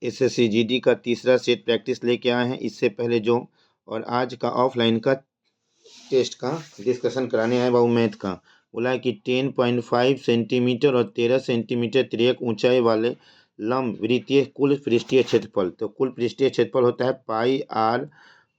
SSC GD का तीसरा set practice लेके आए हैं। इससे पहले जो और आज का ऑफलाइन का टेस्ट का डिस्कशन कराने आए बाबू मैथ का। बोला है कि 10.5 सेंटीमीटर और 13 सेंटीमीटर तिर्यक ऊंचाई वाले लंब वृत्तीय कुल पृष्ठीय क्षेत्रफल। तो कुल पृष्ठीय क्षेत्रफल होता है पाई आर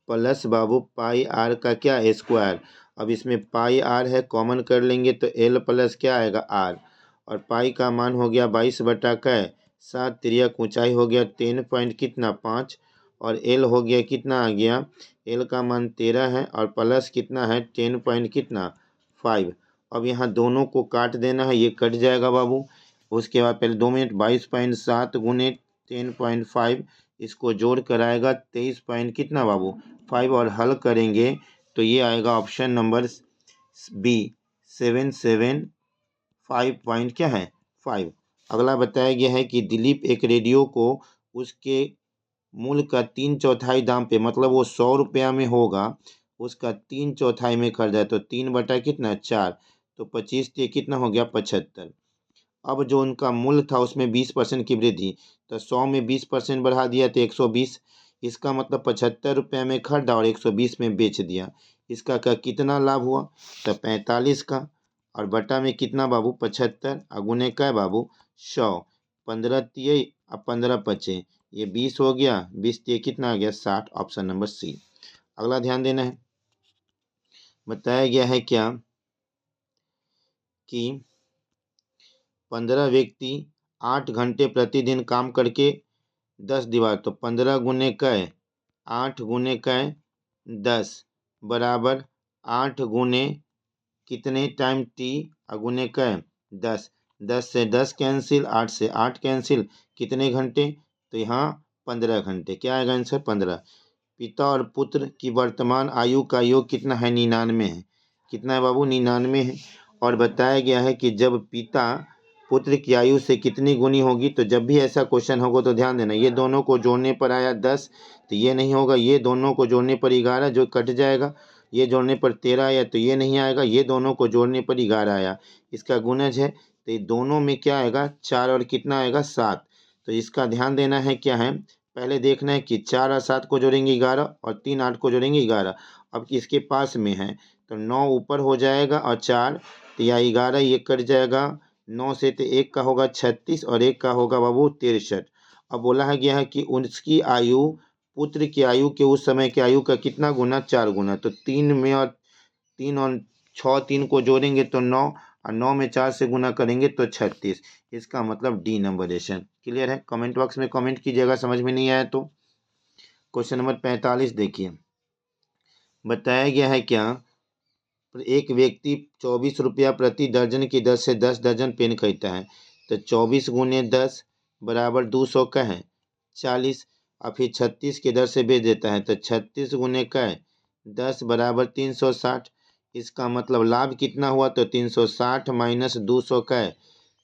प्लस बाबू पाई आर का क्या स्क्वायर। अब इसमें पाई आर है, कॉमन कर लेंगे तो एल प्लस क्या आएगा आर, और पाई का मान हो गया 22/7, तिर्यक ऊंचाई हो गया 10 पॉइंट कितना 5, और एल हो गया कितना आ गया, एल का मान 13 है और प्लस कितना है 10 पॉइंट कितना 5। अब यहाँ दोनों को काट देना है, ये कट जाएगा बाबू। उसके बाद पहले 2 मिनट 22.7 गुने 10.5, इसको जोड़ कर आएगा 23 पॉइंट कितना बाबू 5, और हल करेंगे तो ये आएगा ऑप्शन नंबर बी 775 पॉइंट क्या है 5। अगला बताया गया है कि दिलीप एक रेडियो को उसके मूल्य का 3/4 दाम पे, मतलब वो 100 रुपया में होगा, उसका 3/4 में खरीदा है, तो 3 बटा 4, तो 25 कितना हो गया 75। अब जो उनका मूल्य था उसमें 20% की वृद्धि, तो 100 में 20% बढ़ा दिया तो 120। इसका मतलब 75 रुपये में खरीदा और 120 में बेच दिया। इसका का कितना लाभ हुआ, तो 45 का, और बटा में कितना बाबू 75, अगुने का है बाबू 100, 15 तिये और 15 पचे, ये 20 हो गया, 20 तिये कितना आ गया 60, ऑप्शन नंबर सी। अगला ध्यान देना है, बताया गया है क्या कि 15 व्यक्ति 8 घंटे प्रतिदिन काम करके 10 दीवार, तो 15 गुने कै 8 गुने कै 10 बराबर 8 गुने कितने टाइम टी अगुने कै 10, 10 से 10 कैंसिल, 8 से 8 कैंसिल, कितने घंटे, तो यहाँ 15 घंटे, क्या आएगा आंसर 15। पिता और पुत्र की वर्तमान आयु का योग कितना है 99 है, कितना है बाबू 99 है। और बताया गया है कि जब पिता पुत्र की आयु से कितनी गुनी होगी, तो जब भी ऐसा क्वेश्चन होगा तो ध्यान देना, ये दोनों को जोड़ने पर आया 10, तो ये नहीं होगा, ये दोनों को जोड़ने पर 11 जो कट जाएगा, ये जोड़ने पर 13 आया तो ये नहीं आएगा, ये दोनों को जोड़ने पर 11 आया, इसका गुणज है, तो ये दोनों में क्या आएगा 4 और कितना आएगा 7। तो इसका ध्यान देना है क्या है, पहले देखना है कि 4 और 7 को जोड़ेंगे 11 और 3 8 को जोड़ेंगे 11। अब इसके पास में है तो 9 ऊपर हो जाएगा और 4, तो या 11 ये कट जाएगा, 9 से तो 1 का होगा 36 और 1 का होगा बाबू 63। अब बोला है गया है कि उसकी आयु पुत्र की आयु के उस समय की आयु का कितना गुना 4 गुना, तो 3 में और 3 और 6 3 को जोड़ेंगे तो 9, और 9 में 4 से गुना करेंगे तो 36। इसका मतलब डी नंबरेशन। क्लियर है, कमेंट बॉक्स में कमेंट कीजिएगा समझ में नहीं आया तो। क्वेश्चन नंबर 45 देखिए, बताया गया है क्या, एक व्यक्ति 24 रुपया प्रति दर्जन की दर से 10 दर्जन पेन खरीदता है, तो 24 गुने 10 बराबर 200 का है 40, और फिर 36 की दर से बेच देता है, तो 36 गुने का 10 बराबर 360। इसका मतलब लाभ कितना हुआ, तो 360 माइनस 200 का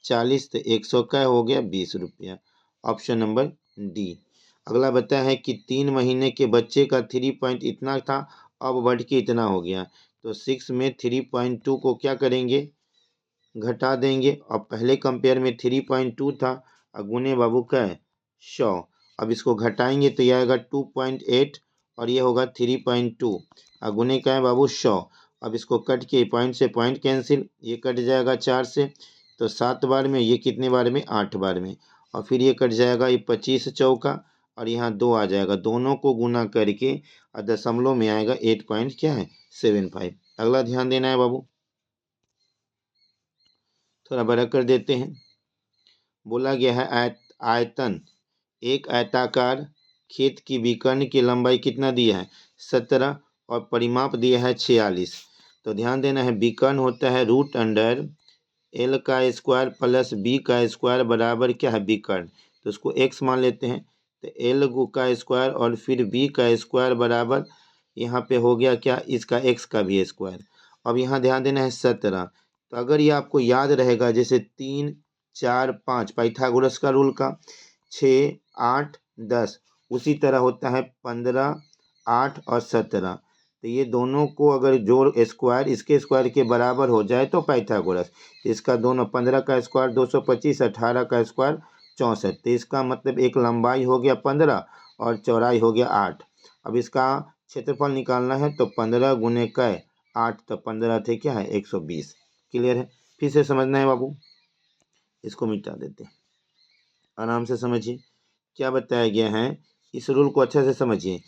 40, तो 100 का हो गया 20 रुपया, ऑप्शन नंबर डी। अगला बताया है कि 3 महीने के बच्चे का 3 पॉइंट इतना था, अब बढ़ के इतना हो गया, तो 6 में 3.2 को क्या करेंगे घटा देंगे, और पहले कंपेयर में 3.2 था, अगुने बाबू का 100, अब इसको घटाएंगे तो यह आएगा 2.8 और ये होगा 3.2, अगुने का है बाबू 100। अब इसको कट के पॉइंट से पॉइंट कैंसिल, ये कट जाएगा 4 से, तो 7 बार में, ये कितने बार में 8 बार में, और फिर ये कट जाएगा ये 25 चौका, और यहाँ 2 आ जाएगा, दोनों को गुना करके और दशमलव में आएगा 8 पॉइंट क्या है 75। अगला ध्यान देना है बाबू, थोड़ा बड़ा कर देते हैं। बोला गया है आयतन एक आयताकार खेत की विकर्ण की लंबाई कितना दिया है 17, और परिमाप दिया है 46। तो ध्यान देना है, विकर्ण होता है रूट अंडर एल का स्क्वायर प्लस बी का स्क्वायर बराबर क्या है विकर्ण, तो उसको एक्स मान लेते हैं, तो एल का स्क्वायर और फिर बी का स्क्वायर बराबर यहाँ पे हो गया क्या इसका एक्स का भी स्क्वायर। अब यहाँ ध्यान देना है 17, तो अगर ये आपको याद रहेगा जैसे 3 4 5 पाइथागोरस का रूल का, 6 8 10, उसी तरह होता है 15 8 और 17, तो ये दोनों को अगर जोड़ स्क्वायर इसके स्क्वायर के बराबर हो जाए तो पाइथागोरस, इसका दोनों 15 का स्क्वायर 225, 18 का स्क्वायर 64। तो इसका मतलब एक लंबाई हो गया 15 और चौड़ाई हो गया 8। अब इसका क्षेत्रफल निकालना है तो 15 गुने कै 8, तो 15 थे क्या है 120। क्लियर है? फिर से समझना है बाबू, इसको मिटा देते हैं, आराम से समझिए क्या बताया गया है। इस रूल को अच्छे से समझिए।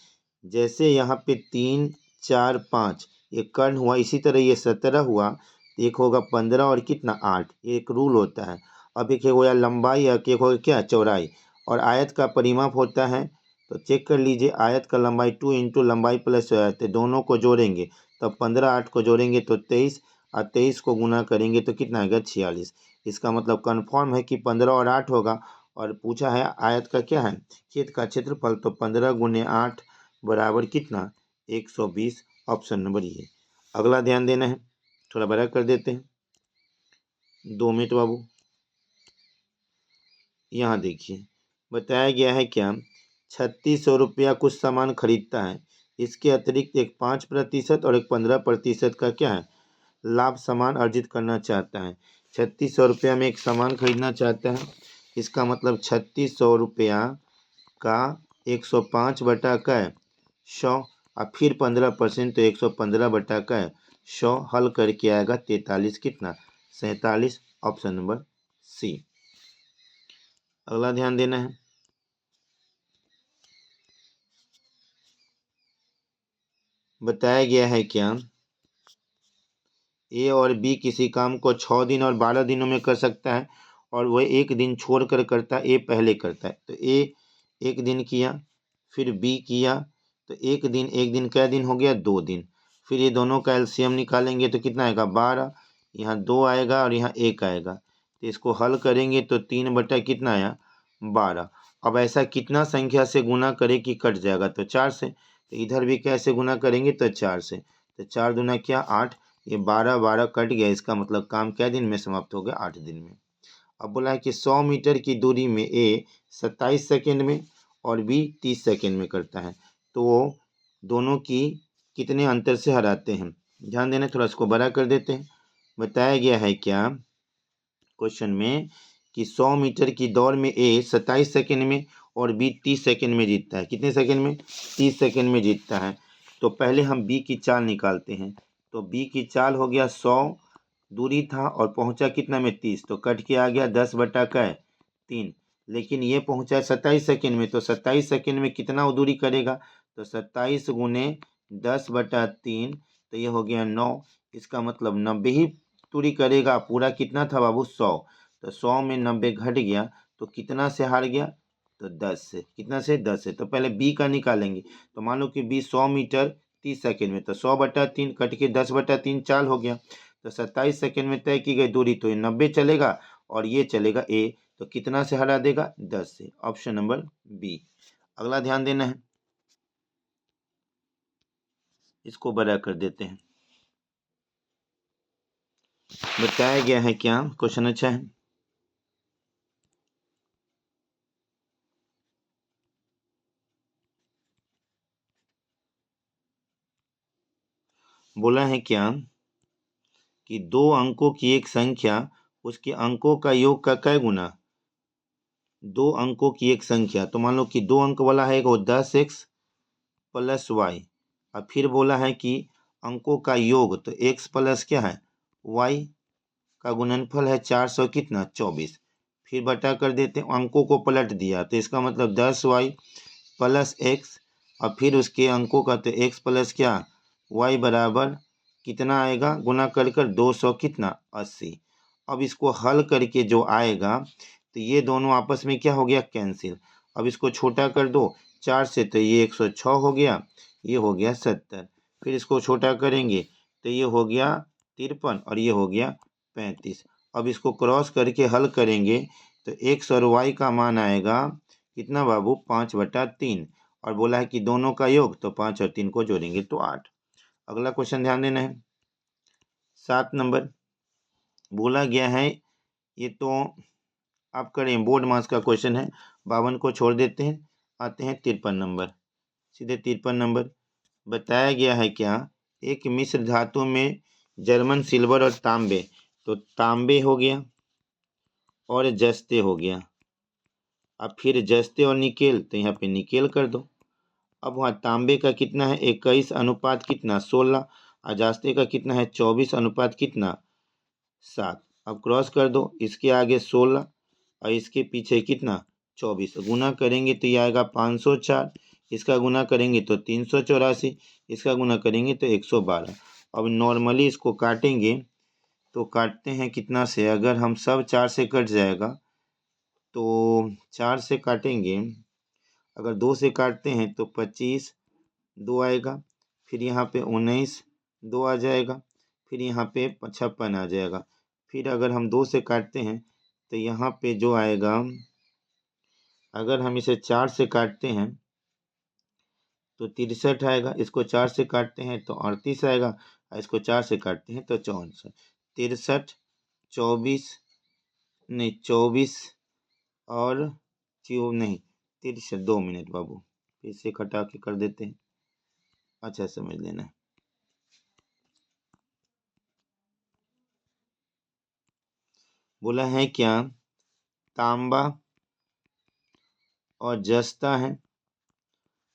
जैसे यहाँ पे 3, 4, 5 ये कर्ण हुआ, इसी तरह ये 17 हुआ, तो एक होगा 15 और कितना 8। ये एक रूल होता है। अब एक होगा लंबाई, एक होगा क्या चौड़ाई, और आयत का परिमाप होता है। तो चेक कर लीजिए, आयत का लंबाई 2 इंटू लंबाई प्लस चौड़ाई, तो दोनों को जोड़ेंगे तब 15 8 को जोड़ेंगे तो 23, और 23 को गुना करेंगे तो कितना आएगा 46। इसका मतलब कन्फर्म है कि 15 और 8 होगा। और पूछा है आयत का क्या है, खेत का क्षेत्रफल, तो 15 गुने 8 बराबर कितना 120। ऑप्शन नंबर ये। अगला ध्यान देना है, थोड़ा बड़ा कर देते हैं, 2 मिनट बाबू। यहाँ देखिए बताया गया है क्या, 3600 रुपया कुछ सामान खरीदता है। इसके अतिरिक्त एक 5% और एक 15% का क्या है लाभ सामान अर्जित करना चाहता है। 3600 रुपया में एक सामान खरीदना चाहता है। इसका मतलब 3600 रुपया का 105 बटा कै 100 और फिर 15%, तो 115 बटा कै 100 हल करके आएगा 43 कितना 47। Option number C. अगला ध्यान देना है, बताया गया है क्या, ए और बी किसी काम को 6 दिन और 12 दिनों में कर सकता है और वह एक दिन छोड़कर करता है। ए पहले करता है, तो ए एक दिन किया, फिर बी किया, तो एक दिन कै दिन हो गया 2 दिन। फिर ये दोनों का एलसीएम निकालेंगे तो कितना आएगा 12, यहाँ 2 आएगा और यहाँ 1 आएगा, तो इसको हल करेंगे तो 3 बटा कितना आया 12। अब ऐसा कितना संख्या से गुना करे कि कट जाएगा, तो 4 से। तो इधर भी कैसे गुना करेंगे, तो 4 से, तो 4 दूना क्या 8, ये 12 12 कट गया। इसका मतलब काम क्या दिन में समाप्त हो गया 8 दिन में। अब बोला है कि 100 मीटर की दूरी में ए 27 सेकेंड में और बी 30 सेकेंड में करता है, तो वो दोनों की कितने अंतर से हराते हैं। ध्यान देना, थोड़ा इसको बड़ा कर देते हैं। बताया गया है क्या क्वेश्चन में कि 100 मीटर की दौड़ में ए 27 सेकेंड में और बी 30 सेकेंड में जीतता है। कितने सेकेंड में 30 सेकेंड में जीतता है। तो पहले हम बी की चाल निकालते हैं। तो बी की चाल हो गया 100 दूरी था और पहुंचा कितना में 30, तो कट के आ गया 10 बटा कै 3। लेकिन ये पहुंचा 27 सेकेंड में, तो 27 सेकेंड में कितना वो दूरी करेगा, तो 27 गुने 10 बटा 3, तो ये हो गया 9। इसका मतलब 90 ही दूरी करेगा। पूरा कितना था बाबू 100, तो 100 में 90 घट गया, तो कितना से हार गया, तो 10 से। कितना से 10 से। तो पहले बी का निकालेंगे। तो मान लो कि बी 100 मीटर 30 सेकेंड में, तो 100 बटा 3 कट के 10 बटा 3 चाल हो गया। तो 27 सेकेंड में तय की गई दूरी, तो ये 90 चलेगा और ये चलेगा ए, तो कितना से हरा देगा 10 से। Option number B. अगला ध्यान देना है, इसको बड़ा कर देते हैं। बताया गया है क्या, क्वेश्चन अच्छा है। बोला है क्या कि 2 अंकों की एक संख्या उसके अंकों का योग का कै गुना। 2 अंकों की एक संख्या, तो मान लो कि 2 अंक वाला है वो 10x प्लस वाई, और फिर बोला है कि अंकों का योग, तो x प्लस क्या है y का गुणनफल है 400 कितना 24। फिर बटा कर देते हैं, अंकों को पलट दिया, तो इसका मतलब 10y प्लस एक्स, और फिर उसके अंकों का, तो x प्लस क्या y बराबर कितना आएगा गुना कर कर 200 कितना 80। अब इसको हल करके जो आएगा, तो ये दोनों आपस में क्या हो गया कैंसिल। अब इसको छोटा कर दो 4 से, तो ये 106 हो गया, ये हो गया 70। फिर इसको छोटा करेंगे तो ये हो गया 53 और ये हो गया 35। अब इसको क्रॉस करके हल करेंगे तो x और y का मान आएगा कितना बाबू 5/3, और बोला है कि दोनों का योग, तो 5 और 3 को जोड़ेंगे तो 8। अगला क्वेश्चन ध्यान देना है, 7 नंबर। बोला गया है, ये तो आप करें बोर्ड मास का क्वेश्चन है, 52 को छोड़ देते हैं, आते हैं 53 नंबर। सीधे 53 नंबर। बताया गया है क्या, एक मिश्र धातु में जर्मन सिल्वर और तांबे, तो तांबे हो गया और जस्ते हो गया, अब फिर जस्ते और निकेल, तो यहाँ पे निकेल कर दो। अब वहाँ तांबे का कितना है 21 अनुपात कितना 16, और जास्ते का कितना है 24 अनुपात कितना 7। अब क्रॉस कर दो, इसके आगे 16 और इसके पीछे कितना 24, गुना करेंगे तो ये आएगा 504, इसका गुना करेंगे तो 384, इसका गुना करेंगे तो 112। अब नॉर्मली इसको काटेंगे तो काटते हैं कितना से, अगर हम सब 4 से कट जाएगा तो 4 से काटेंगे, अगर 2 से काटते हैं तो 25 2 आएगा, फिर यहाँ पे 19 2 आ जाएगा, फिर यहाँ पे 56 आ जाएगा। फिर अगर हम 2 से काटते हैं तो यहाँ पे जो आएगा, अगर हम इसे 4 से काटते हैं तो 63 आएगा, इसको 4 से काटते हैं तो 38 आएगा, और इसको 4 से काटते हैं तो 64। 63 24 नहीं 24 और नहीं 63, 2 मिनट बाबू, फिर से घटा के कर देते हैं, अच्छा समझ लेना। बोला है क्या, तांबा और जस्ता है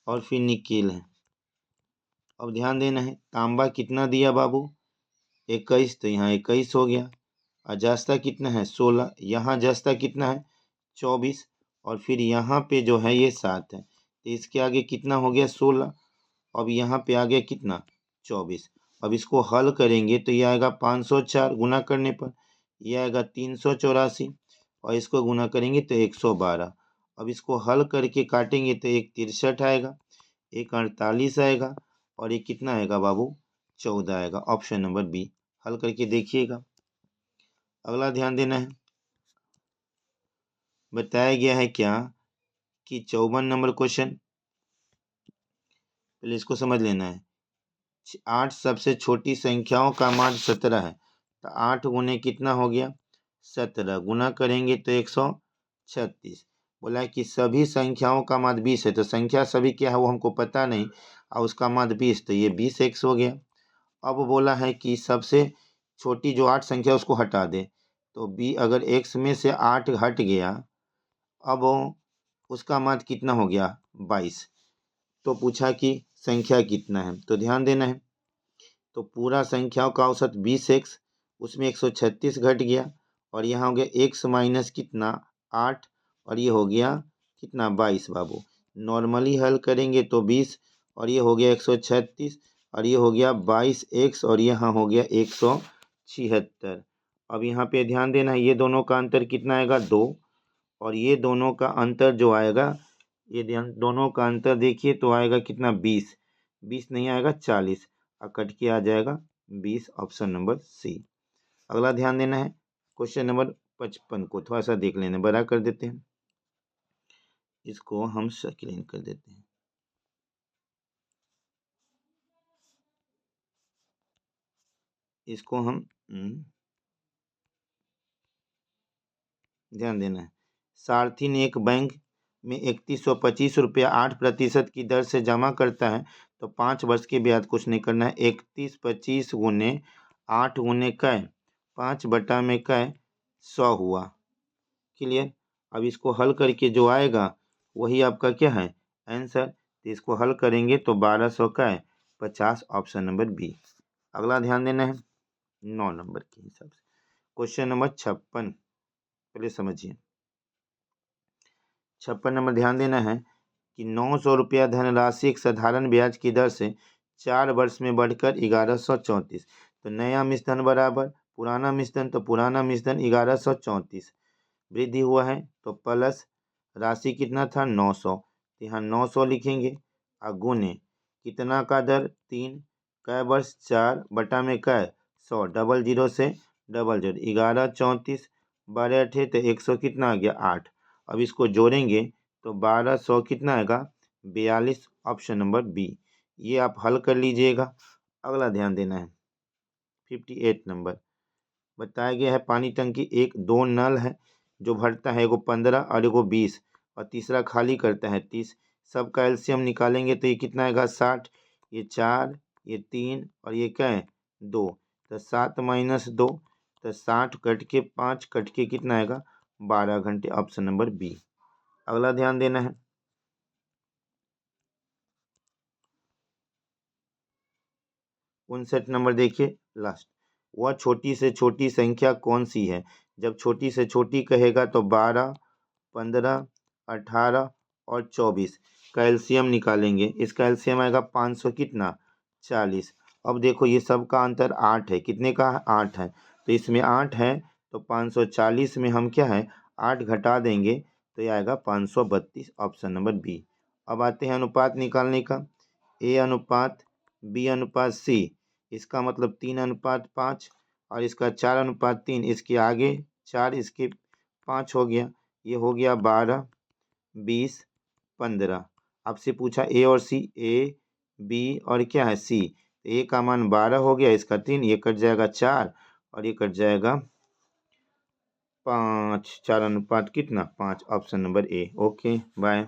और फिर निकेल है। अब ध्यान देना है, तांबा कितना दिया बाबू 21, तो यहाँ 21 हो गया, और जस्ता कितना है 16, यहाँ जस्ता कितना है 24, और फिर यहाँ पे जो है ये 7 है, तो इसके आगे कितना हो गया 16, अब यहाँ पे आ गया कितना 24। अब इसको हल करेंगे तो ये आएगा 504, गुना करने पर ये आएगा 384, और इसको गुना करेंगे तो 112। अब इसको हल करके काटेंगे तो एक 63 आएगा, एक 48 आएगा, और ये कितना आएगा बाबू 14 आएगा। ऑप्शन नंबर बी, हल करके देखिएगा। अगला ध्यान देना है, बताया गया है क्या कि 54 नंबर क्वेश्चन, पहले इसको समझ लेना है। 8 सबसे छोटी संख्याओं का मान 17 है, तो 8 गुने कितना हो गया 17, गुना करेंगे तो 136। बोला है कि सभी संख्याओं का मान 20 है, तो संख्या सभी क्या है वो हमको पता नहीं, और उसका मान 20, तो ये 20x हो गया। अब बोला है कि सबसे छोटी जो 8 संख्या उसको हटा दे, तो बी अगर x में से 8 हट गया, अब उसका मान कितना हो गया 22। तो पूछा कि संख्या कितना है, तो ध्यान देना है, तो पूरा संख्याओं का औसत 20x, उसमें 136 घट गया, और यहाँ हो गया x माइनस कितना 8, और ये हो गया कितना 22 बाबू। नॉर्मली हल करेंगे तो 20, और ये हो गया 136, और ये हो गया 22x, और यहाँ हो गया 176। अब यहाँ पे ध्यान देना है, ये दोनों का अंतर कितना आएगा 2, और ये दोनों का अंतर जो आएगा, ये दोनों का अंतर देखिए तो आएगा कितना 20, 20 नहीं आएगा 40, और कट के आ जाएगा 20, ऑप्शन नंबर सी। अगला ध्यान देना है, क्वेश्चन नंबर 55 को थोड़ा सा देख लेना, बड़ा कर देते हैं, इसको हम क्लीन कर देते हैं। इसको हम ध्यान देना है, सारथी ने एक बैंक में 3125 रुपया 8% की दर से जमा करता है, तो 5 वर्ष के ब्याज कुछ नहीं करना है, 3125 गुने 8 गुने कै 5 बटा में कै 100 हुआ। क्लियर। अब इसको हल करके जो आएगा वही आपका क्या है आंसर, तो इसको हल करेंगे तो 1200 कै 50, ऑप्शन नंबर बी। अगला ध्यान देना है 9 नंबर के हिसाब से, क्वेश्चन नंबर 56, पहले समझिए। 56 नंबर ध्यान देना है कि 900 रुपया धनराशि एक साधारण ब्याज की दर से 4 वर्ष में बढ़कर 1134, तो नया मिश्रण बराबर पुराना मिश्रण, तो पुराना मिश्रण 1134 वृद्धि हुआ है, तो प्लस राशि कितना था 900, तो यहाँ 900 लिखेंगे, और गुने कितना का दर 3, कै वर्ष 4 बटा में कै 100, डबल जीरो से डबल जीरो 1134, 12 अठे तो 100 कितना आ गया 8। अब इसको जोड़ेंगे तो 1200 कितना आएगा 42, ऑप्शन नंबर बी। ये आप हल कर लीजिएगा। अगला ध्यान देना है 58 नंबर, बताया गया है पानी टंकी एक दो नल है जो भरता है, एगो 15 और एगो 20, और तीसरा खाली करता है 30, सबका एलसीएम निकालेंगे तो ये कितना आएगा 60, ये 4 ये 3 और ये क्या है 2, तो 7 माइनस 2, तो 60 कट के 5 कट के कितना आएगा 12 घंटे, ऑप्शन नंबर बी। अगला ध्यान देना है। 59 नंबर देखिए लास्ट। वह छोटी से छोटी संख्या कौन सी है? जब छोटी से छोटी कहेगा तो 12, 15, 18 और 24। कैल्शियम निकालेंगे। इसका एलसीएम आएगा 500 कितना? 40। अब देखो ये सब का अंतर 8 है। कितने का? 8 है। तो इसमें 8 है तो 540 में हम क्या है 8 घटा देंगे तो ये आएगा 532, ऑप्शन नंबर बी। अब आते हैं अनुपात निकालने का। ए अनुपात बी अनुपात सी, इसका मतलब 3:5 और इसका 4:3। इसके आगे 4, इसके 5 हो गया। ये हो गया 12, 20, 15। आपसे पूछा ए और सी, ए बी और क्या है सी। ए का मान 12 हो गया, इसका 3, ये कट जाएगा 4 और ये कट जाएगा 5। 4:5 कितना? 5, option number A. Okay bye.